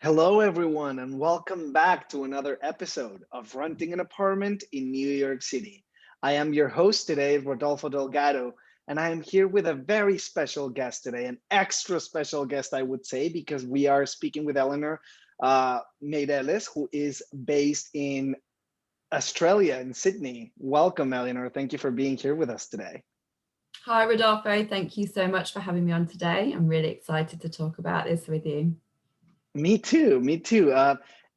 Hello, everyone, and welcome back to another episode of Renting an Apartment in New York City. I am your host today, Rodolfo Delgado, and I am here with a very special guest today, an extra special guest, I would say, because we are speaking with Eleanor Meireles, who is based in Australia, in Sydney. Welcome, Eleanor. Thank you for being here with us today. Hi, Rodolfo. Thank you so much for having me on today. I'm really excited to talk about this with you. Me too, me too.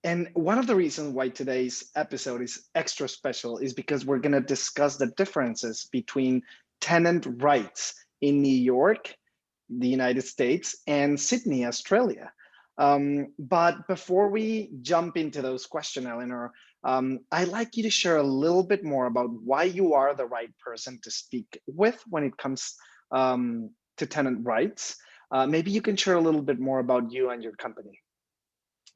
And one of the reasons why today's episode is extra special is because we're going to discuss the differences between tenant rights in New York, the United States, and Sydney, Australia. But before we jump into those questions, Eleanor, I'd like you to share a little bit more about why you are the right person to speak with when it comes to tenant rights. Maybe you can share a little bit more about you and your company.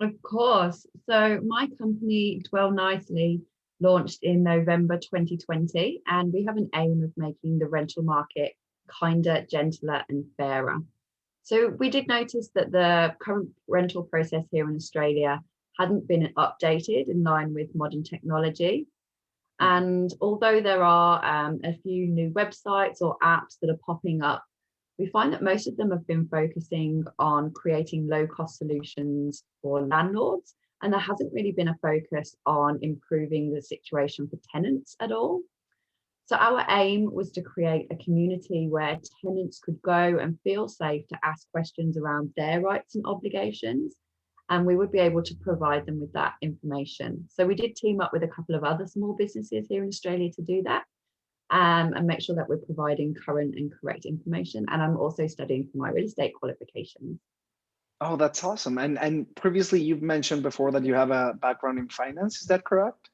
Of course. So my company, Dwell Nicely, launched in November 2020, and we have an aim of making the rental market kinder, gentler, and fairer. So we did notice that the current rental process here in Australia hadn't been updated in line with modern technology. And although there are a few new websites or apps that are popping up, we find that most of them have been focusing on creating low-cost solutions for landlords, and there hasn't really been a focus on improving the situation for tenants at all. So our aim was to create a community where tenants could go and feel safe to ask questions around their rights and obligations, and we would be able to provide them with that information. So we did team up with a couple of other small businesses here in Australia to do that. And make sure that we're providing current and correct information. And I'm also studying for my real estate qualifications. Oh, that's awesome. And previously you've mentioned before that you have a background in finance. Is that correct?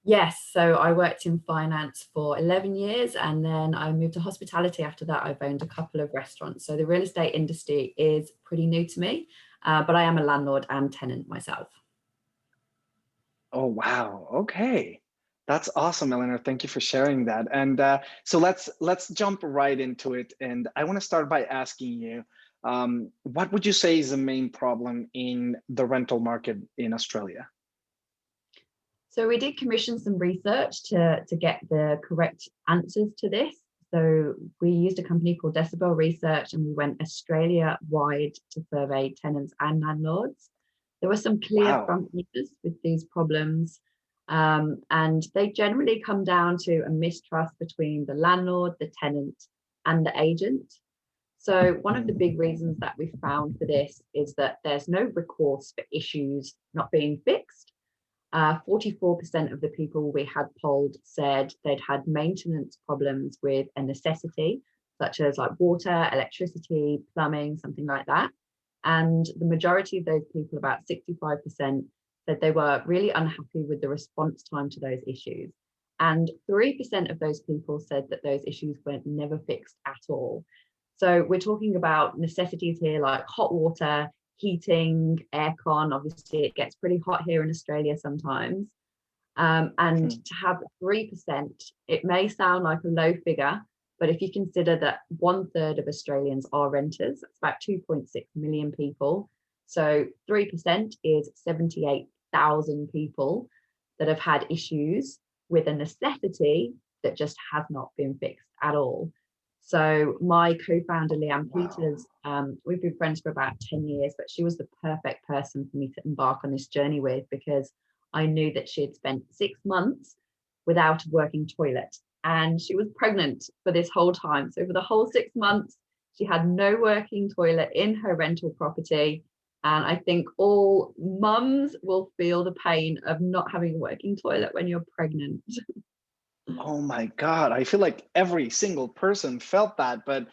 Yes, so I worked in finance for 11 years and then I moved to hospitality. After that, I've owned a couple of restaurants. So the real estate industry is pretty new to me, but I am a landlord and tenant myself. Oh, wow. Okay. That's awesome, Eleanor. Thank you for sharing that. And so let's jump right into it. And I want to start by asking you, what would you say is the main problem in the rental market in Australia? So we did commission some research to get the correct answers to this. So we used a company called Decibel Research and we went Australia-wide to survey tenants and landlords. There were some clear Wow. front runners with these problems, and they generally come down to a mistrust between the landlord, the tenant, and the agent. So one of the big reasons that we found for this is that there's no recourse for issues not being fixed. 44% of the people we had polled said they'd had maintenance problems with a necessity, such as like water, electricity, plumbing, something like that. And the majority of those people, about 65%, said they were really unhappy with the response time to those issues. And 3% of those people said that those issues were never fixed at all. So we're talking about necessities here like hot water, heating, aircon. Obviously, it gets pretty hot here in Australia sometimes. And to have 3%, it may sound like a low figure, but if you consider that 1/3 of Australians are renters, that's about 2.6 million people. So 3% is 78,000 people that have had issues with a necessity that just has not been fixed at all. So my co-founder, Leanne Wow. Peters, we've been friends for about 10 years, but she was the perfect person for me to embark on this journey with because I knew that she had spent 6 months without a working toilet and she was pregnant for this whole time. So for the whole 6 months, she had no working toilet in her rental property. And I think all mums will feel the pain of not having a working toilet when you're pregnant. Oh my God. I feel like every single person felt that, but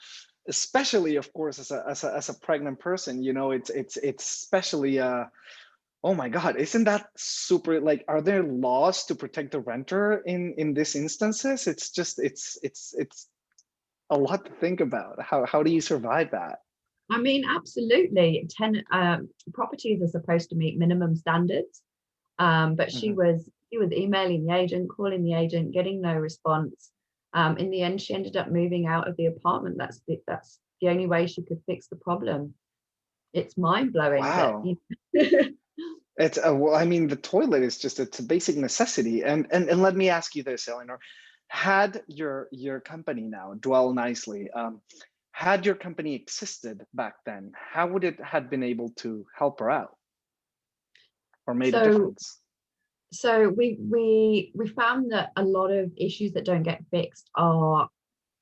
especially, of course, as a pregnant person, it's especially oh my God, isn't that super, like, are there laws to protect the renter in these instances? It's just it's a lot to think about. How do you survive that? I mean, absolutely. Properties are supposed to meet minimum standards, but she Mhm. was emailing the agent, calling the agent, getting no response. In the end, she ended up moving out of the apartment. That's the only way she could fix the problem. it's mind-blowing that Wow. It's well, I mean, the toilet is just it's a basic necessity. And let me ask you this, Eleanor. Had your company now, Dwell Nicely, had your company existed back then, how would it had been able to help her out or made a so difference? so we found that a lot of issues that don't get fixed are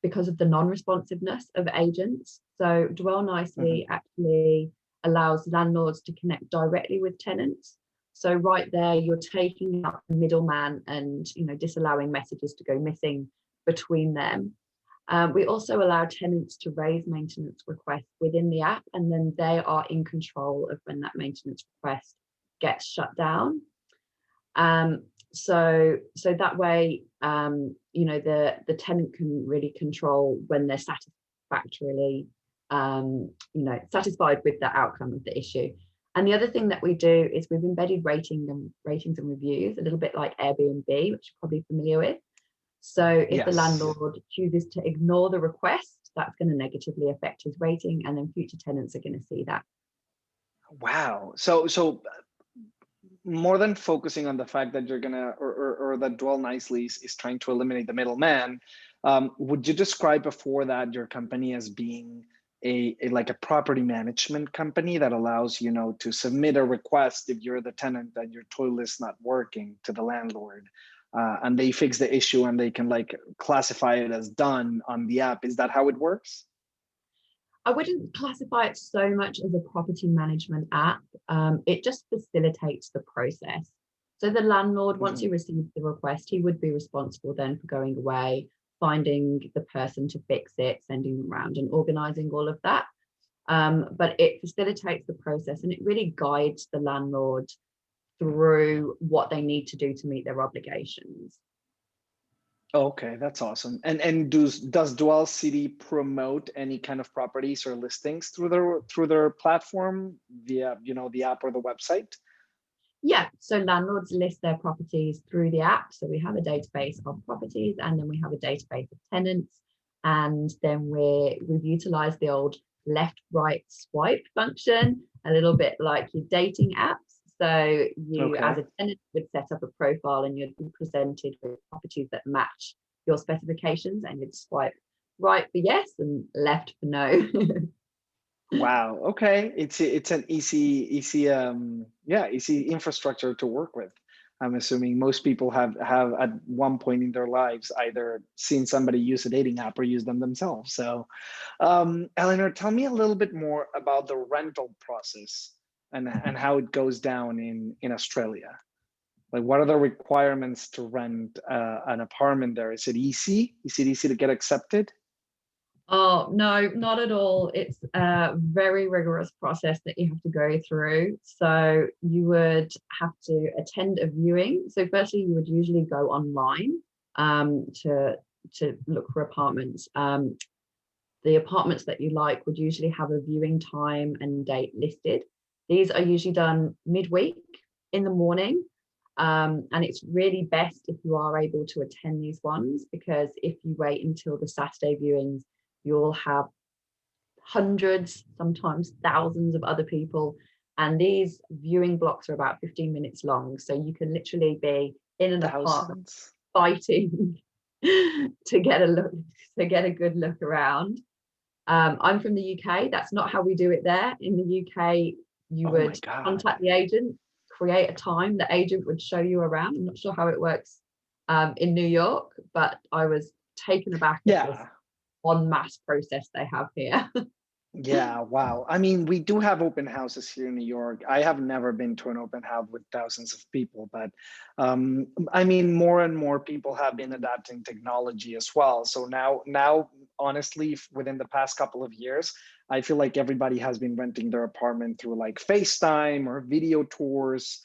because of the non-responsiveness of agents. So Dwell Mhm. Nicely actually allows landlords to connect directly with tenants. So right there, you're taking out the middleman and disallowing messages to go missing between them. We also allow tenants to raise maintenance requests within the app, and then they are in control of when that maintenance request gets shut down. So that way, the tenant can really control when they're satisfactorily, satisfied with the outcome of the issue. And the other thing that we do is we've embedded ratings and reviews, a little bit like Airbnb, which you're probably familiar with. So if the Yes. landlord chooses to ignore the request, that's going to negatively affect his rating, and then future tenants are going to see that. Wow. So more than focusing on the fact that you're gonna or that Dwell Nicely is trying to eliminate the middleman, would you describe before that your company as being a like a property management company that allows to submit a request if you're the tenant that your toilet's not working to the landlord, and they fix the issue and they can like classify it as done on the app? Is that how it works? I wouldn't classify it so much as a property management app. It just facilitates the process. So the landlord, once he Mhm. receives the request, he would be responsible then for going away, finding the person to fix it, sending them around and organizing all of that. But it facilitates the process and it really guides the landlord through what they need to do to meet their obligations. Okay, that's awesome. And does Dualcity promote any kind of properties or listings through their platform via the app or the website? Yeah, so landlords list their properties through the app. So we have a database of properties and then we have a database of tenants. And then we've utilized the old left right swipe function, a little bit like your dating apps. So you, as Okay. a tenant, would set up a profile and you'd be presented with properties that match your specifications and you'd swipe right for yes and left for no. Wow. Okay. It's an easy infrastructure to work with. I'm assuming most people have at one point in their lives either seen somebody use a dating app or use them themselves. So, Eleanor, tell me a little bit more about the rental process and how it goes down in Australia. Like, what are the requirements to rent an apartment there? Is it easy? Is it easy to get accepted? Oh, no, not at all. It's a very rigorous process that you have to go through. So you would have to attend a viewing. So firstly, you would usually go online to look for apartments. The apartments that you like would usually have a viewing time and date listed. These are usually done midweek in the morning. And it's really best if you are able to attend these ones, because if you wait until the Saturday viewings, you'll have hundreds, sometimes thousands of other people. And these viewing blocks are about 15 minutes long. So you can literally be in an apartment Thousands? fighting to get a look, to get a good look around. I'm from the UK. That's not how we do it there. In the UK, you Oh my would God. contact the agent, create a time, the agent would show you around. I'm not sure how it works in New York, but I was taken aback at this Yeah. en masse process they have here. Yeah, wow. I mean, we do have open houses here in New York. I have never been to an open house with thousands of people, but I mean, more and more people have been adapting technology as well. So now, honestly, within the past couple of years, I feel like everybody has been renting their apartment through like FaceTime or video tours.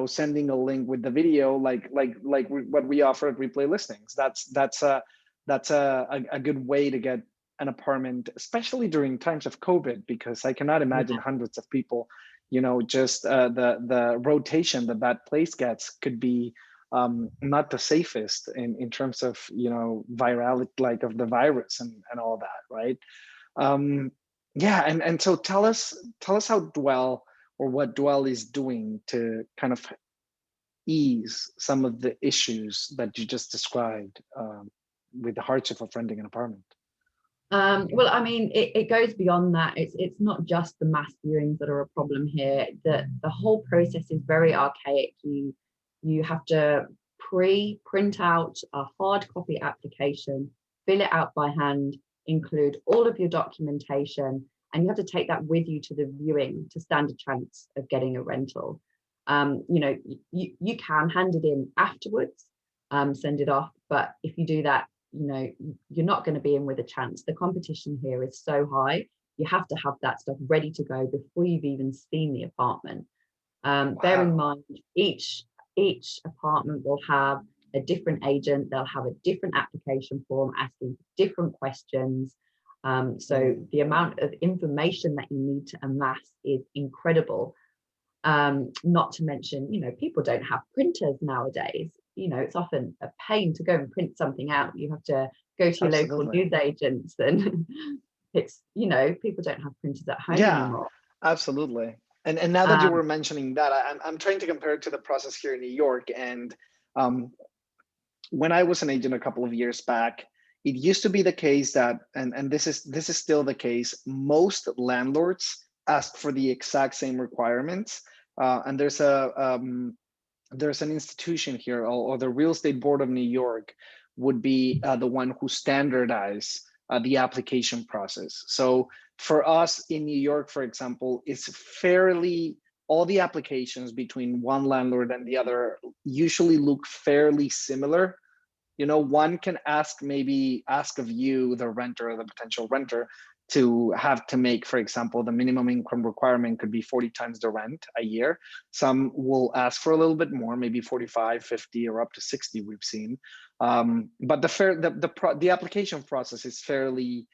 Sending a link with the video, what we offer at Replay Listings. That's a good way to get an apartment, especially during times of COVID, because I cannot imagine Yeah. hundreds of people, just the rotation that place gets could be not the safest in terms of virality, like of the virus and all that, right? Um, Yeah, and so tell us how Dwell, or what Dwell is doing to kind of ease some of the issues that you just described, with the hardship of renting an apartment. Well, I mean, it goes beyond that. It's not just the mass viewings that are a problem here. The whole process is very archaic. You have to print out a hard copy application, fill it out by hand, include all of your documentation, and you have to take that with you to the viewing to stand a chance of getting a rental. You know, you can hand it in afterwards, send it off, but if you do that, you know, you're not going to be in with a chance. The competition here is so high. You have to have that stuff ready to go before you've even seen the apartment. Bear in Wow. mind, each apartment will have a different agent. They'll have a different application form asking different questions. So Mm. the amount of information that you need to amass is incredible. Not to mention, you know, people don't have printers nowadays. You know, it's often a pain to go and print something out. You have to go to your local Absolutely. news agents, and it's, you know, people don't have printers at home Yeah, anymore. absolutely. And now that you Um, were mentioning that, I'm trying to compare it to the process here in New York. And um, when I was an agent a couple of years back, it used to be the case that, and this is still the case, most landlords ask for the exact same requirements. And there's an institution here, or the Real Estate Board of New York would be the one who standardize the application process. So for us in New York, for example, it's fairly, all the applications between one landlord and the other usually look fairly similar. You know, one can maybe ask of you, the renter or the potential renter, to have to make, for example, the minimum income requirement could be 40 times the rent a year. Some will ask for a little bit more, maybe 45, 50, or up to 60 we've seen. But the application process is fairly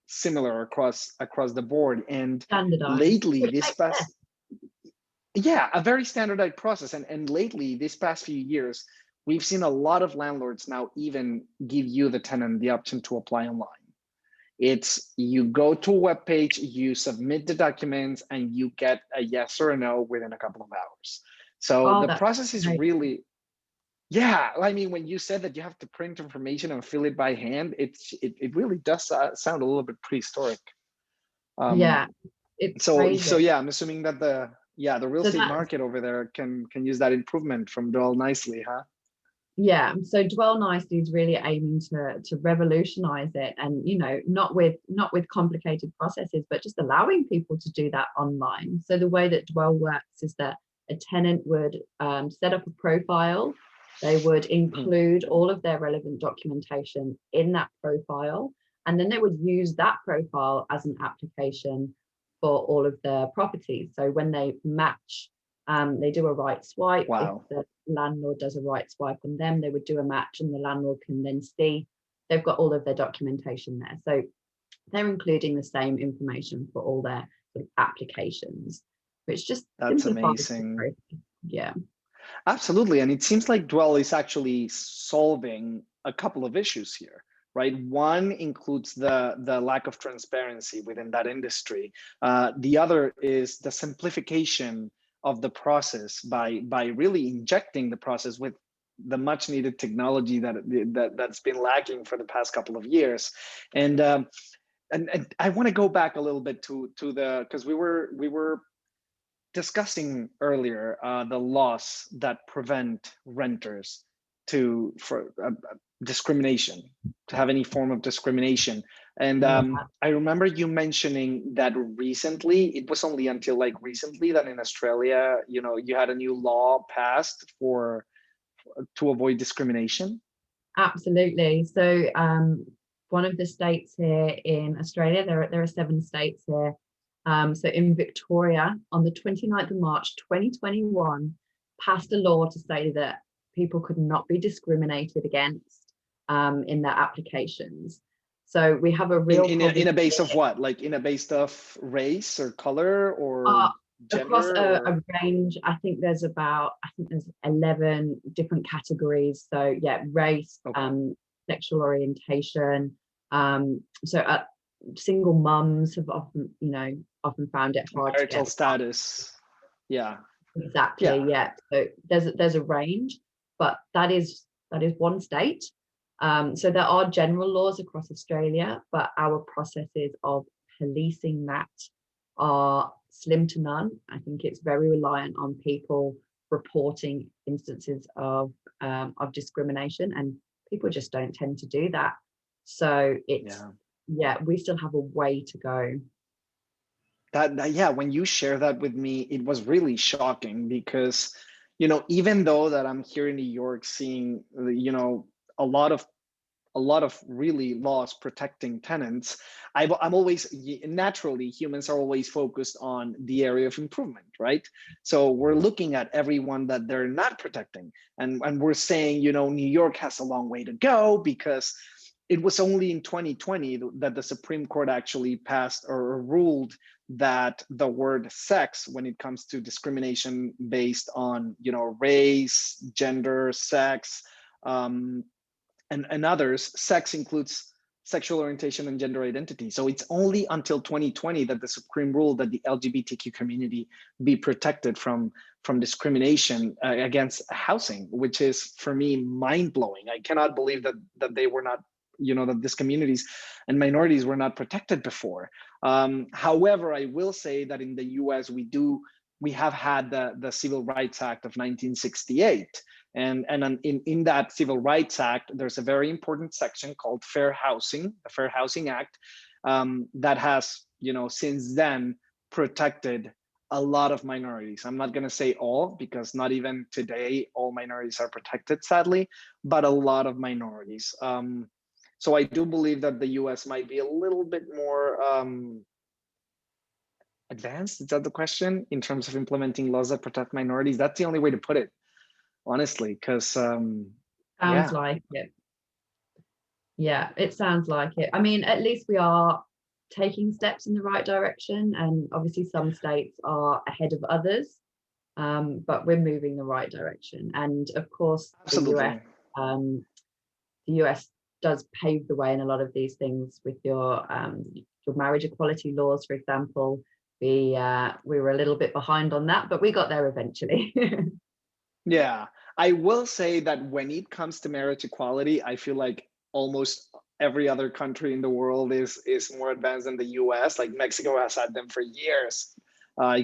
similar across the board. And Standardized, lately, which this makes sense. past, yeah, a very standardized process. And lately, this past few years, we've seen a lot of landlords now even give you, the tenant, the option to apply online. It's, you go to a web page, you submit the documents, and you get a yes or a no within a couple of hours. So Oh, the that's process is great. really, yeah. I mean, when you said that you have to print information and fill it by hand, it really does sound a little bit prehistoric. Um, Yeah, it's so crazy. yeah, I'm assuming that the real So estate that's, market over there can use that improvement from Doll nicely, huh? yeah, so Dwell Nicely is really aiming to revolutionize it, and, you know, not with complicated processes, but just allowing people to do that online. So the way that Dwell works is that a tenant would set up a profile. They would Mhm. include all of their relevant documentation in that profile, and then they would use that profile as an application for all of their properties. So when they match, they do a right swipe. If Wow. the landlord does a right swipe on them, they would do a match, and the landlord can then see they've got all of their documentation there. So they're including the same information for all their sort of applications, which just That's simplifies the amazing. process. Yeah, Absolutely. And it seems like Dwell is actually solving a couple of issues here, right? One includes the lack of transparency within that industry. The other is the simplification of the process by really injecting the process with the much needed technology that's been lacking for the past couple of years. And and I want to go back a little bit to the, because we were discussing earlier the laws that prevent renters for discrimination, to have any form of discrimination. And yeah, I remember you mentioning that recently, it was only until like recently that in Australia, you know, you had a new law passed for to avoid discrimination. absolutely. So one of the states here in Australia, there are 7 states here. So in Victoria, on the 29th of March 2021, passed a law to say that people could not be discriminated against in their applications. So we have a In real in problem a base of here. what? Like in a base of race or color or uh, Across gender a or? range. I think there's 11 different categories. So yeah, race, Okay. sexual orientation. So single mums have often, often found it hard to Marital get. status. Yeah. Exactly. Yeah. Yeah. So there's a range, but that is one state. So there are general laws across Australia, but our processes of policing that are slim to none. I think it's very reliant on people reporting instances of discrimination, and people just don't tend to do that. So it's, Yeah. we still have a way to go. Yeah, when you share that with me, it was really shocking because, even though that I'm here in New York seeing, a lot of really laws protecting tenants, I'm always, naturally, humans are always focused on the area of improvement, right? So we're looking at everyone that they're not protecting, and we're saying, New York has a long way to go, because it was only in 2020 that the Supreme Court actually passed or ruled that the word sex, when it comes to discrimination based on, race, gender, sex, and others, sex includes sexual orientation and gender identity. So it's only until 2020 that the Supreme ruled that the LGBTQ community be protected from discrimination against housing, which is, for me, mind blowing. I cannot believe that they were not, that these communities and minorities were not protected before. However, I will say that in the US, we have had the Civil Rights Act of 1968. And in that Civil Rights Act, there's a very important section called Fair Housing, the Fair Housing Act, that has, since then protected a lot of minorities. I'm not going to say all, because not even today all minorities are protected, sadly, but a lot of minorities. So I do believe that the US might be a little bit more advanced. Is that the question? In terms of implementing laws that protect minorities? That's the only way to put it, honestly, because Sounds yeah. like it. Yeah, it sounds like it. I mean, at least we are taking steps in the right direction, and obviously some states are ahead of others, but we're moving the right direction. And of course, Absolutely. The US does pave the way in a lot of these things with your marriage equality laws, for example. We were a little bit behind on that, but we got there eventually. Yeah, I will say that when it comes to marriage equality, I feel like almost every other country in the world is more advanced than the US. Like Mexico has had them for years. I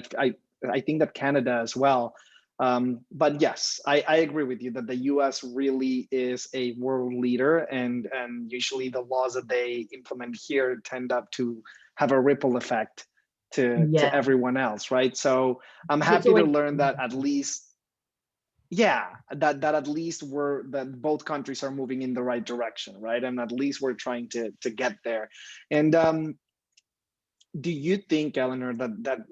think that Canada as well. But yes, I agree with you that the US really is a world leader, and usually the laws that they implement here tend up to have a ripple effect to Yeah, everyone else, right? So I'm it's happy to always, learn that at least, yeah, that at least that both countries are moving in the right direction, right? And at least we're trying to get there. And do you think, Eleanor, that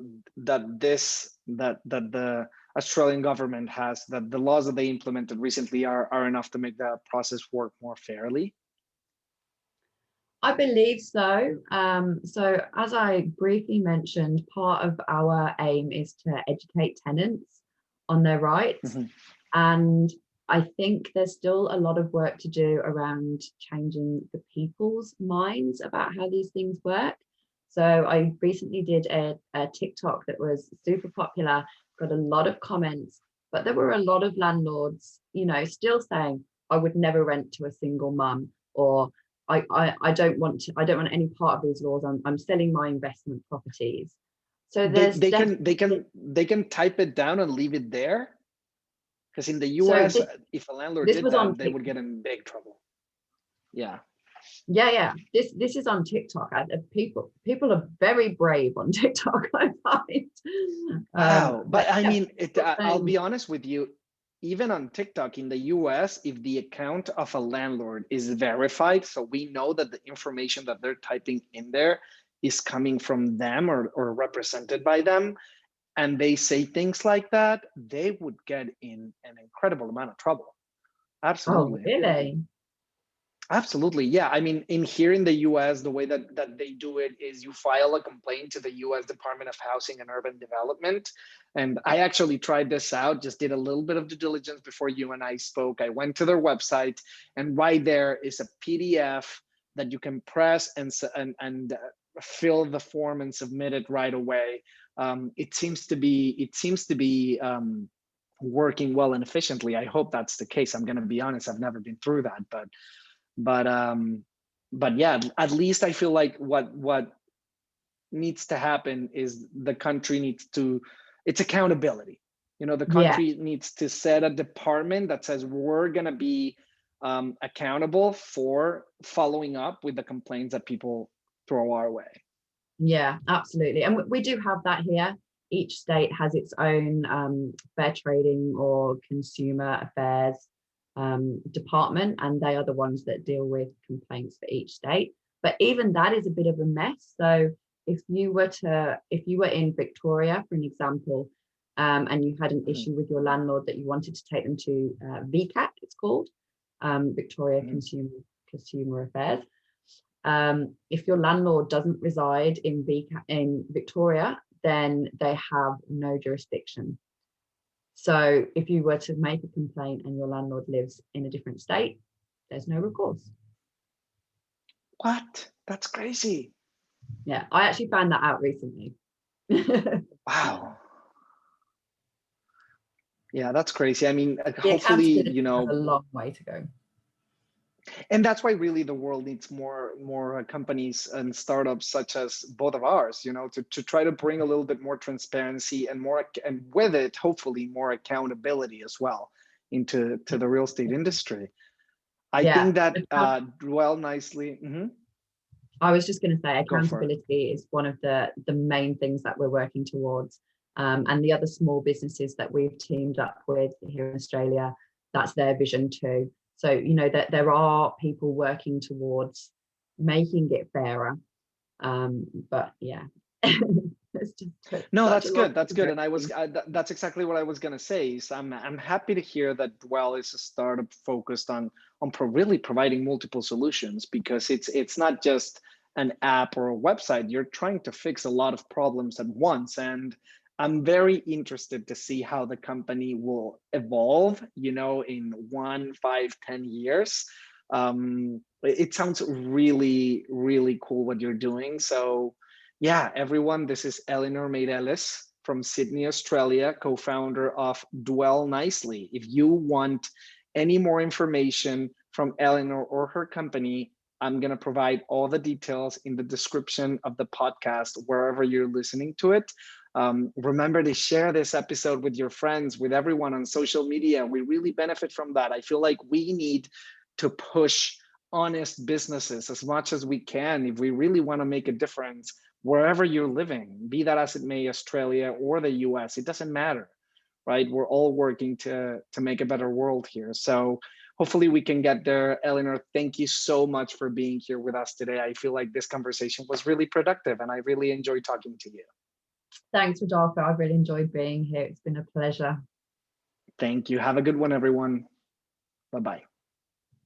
the Australian government has, that the laws that they implemented recently are enough to make the process work more fairly? I believe so. So as I briefly mentioned, part of our aim is to educate tenants on their rights. Mm-hmm. And I think there's still a lot of work to do around changing the people's minds about how these things work. So I recently did a TikTok that was super popular, got a lot of comments, but there were a lot of landlords, still saying, I would never rent to a single mum, or I don't want any part of these laws. I'm selling my investment properties. So there's They can type it down and leave it there. Because in the so US, if a landlord this did was on that, they would TikTok. get in big trouble. Yeah. Yeah. This is on TikTok. People are very brave on TikTok, I find. Wow. But I Yeah, mean, I'll saying, be honest with you, even on TikTok in the US, if the account of a landlord is verified, so we know that the information that they're typing in there is coming from them or represented by them, and they say things like that, they would get in an incredible amount of trouble. oh, Absolutely. really? Absolutely. Yeah. I mean, in here in the US, the way that they do it is you file a complaint to the US Department of Housing and Urban Development. And I actually tried this out, just did a little bit of due diligence before you and I spoke. I went to their website, and right there is a PDF that you can press and fill the form and submit it right away. It seems to be working well and efficiently. I hope that's the case. I'm going to be honest, I've never been through that, but yeah, at least I feel like what needs to happen is the country needs to, it's accountability. You know, the country needs to set a department that says we're going to be accountable for following up with the complaints that people throw our way. Yeah, absolutely. And we do have that here. Each state has its own fair trading or consumer affairs department, and they are the ones that deal with complaints for each state. But even that is a bit of a mess. So if you were in Victoria, for an example, and you had an issue with your landlord that you wanted to take them to VCAT, it's called, Victoria Consumer Affairs. If your landlord doesn't reside in Victoria, then they have no jurisdiction. So if you were to make a complaint and your landlord lives in a different state, there's no recourse. What? That's crazy. Yeah, I actually found that out recently. Wow. Yeah, that's crazy. I mean, hopefully, you know, a long way to go. And that's why really the world needs more companies and startups such as both of ours, you know, to try to bring a little bit more transparency and with it, hopefully more accountability as well into the real estate industry. I think that dwell nicely. I was just going to say accountability is one of the main things that we're working towards. And the other small businesses that we've teamed up with here in Australia, that's their vision too. So, you know, that there are people working towards making it fairer. But yeah. No, that's good. That's good. And that's exactly what I was going to say. Is I'm happy to hear that Dwell is a startup focused on really providing multiple solutions, because it's not just an app or a website. You're trying to fix a lot of problems at once. And I'm very interested to see how the company will evolve, you know, in 1, 5, 10 years. It sounds really, really cool what you're doing. So yeah, everyone, this is Eleanor Meireles from Sydney, Australia, co-founder of Dwell Nicely. If you want any more information from Eleanor or her company, I'm going to provide all the details in the description of the podcast, wherever you're listening to it. Remember to share this episode with your friends, with everyone on social media. We really benefit from that. I feel like we need to push honest businesses as much as we can if we really want to make a difference wherever you're living, be that as it may, Australia or the US, it doesn't matter, right? We're all working to make a better world here. So hopefully we can get there. Eleanor, thank you so much for being here with us today. I feel like this conversation was really productive and I really enjoyed talking to you. Thanks, Rodolfo. I've really enjoyed being here. It's been a pleasure. Thank you. Have a good one, everyone. Bye-bye.